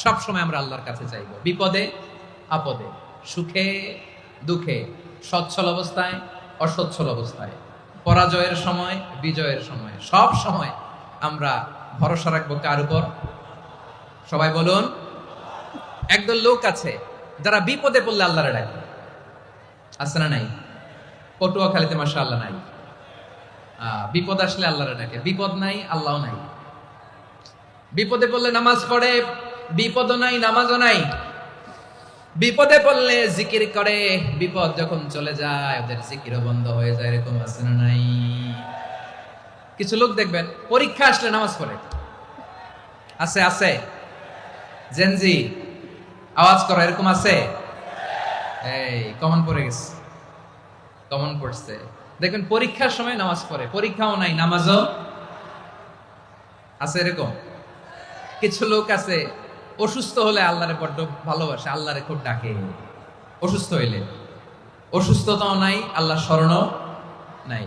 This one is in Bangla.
সব সময় আমরা আল্লাহর কাছে চাইবো, বিপদে আপদে, সুখে দুঃখে, সচ্ছল অবস্থায় অসচ্ছল অবস্থায়, পরাজয়ের সময় বিজয়ের সময়, সব সময় আমরা ভরসা রাখবো কার উপর? সবাই বলুন। একদল লোক আছে যারা বিপদে পড়লে আল্লাহরে ডাকে, আছে না নাই? পটুয়াখালীতে মাশাআল্লাহ নাই। বিপদ আসলে আল্লাহরে ডাকে, বিপদ নাই আল্লাহও নাই। বিপদে পড়লে নামাজ পড়ে, বিপদও নাই নামাজও নাই। বিপদে পড়লে জিকির করে, বিপদ যখন চলে যায় ওদের জিকিরও বন্ধ হয়ে যায়। এরকম আছে না নাই? কিছু লোক দেখবেন পরীক্ষা আসলে নামাজ পড়ে, আছে আছে। জেনজি আওয়াজ করো, এরকম আছে? এই কমন পড়ে গেছে, কমন পড়ছে। দেখবেন পরীক্ষার সময় নামাজ পড়ে, পরীক্ষাও নাই নামাজও আছে। এরকম কিছু লোক আছে অসুস্থ হলে আল্লাহরে বড্ড ভালোবাসে, আল্লাহরে খুব ডাকে। অসুস্থ হইলে অসুস্থতাও নাই, আল্লাহ স্মরণও নাই।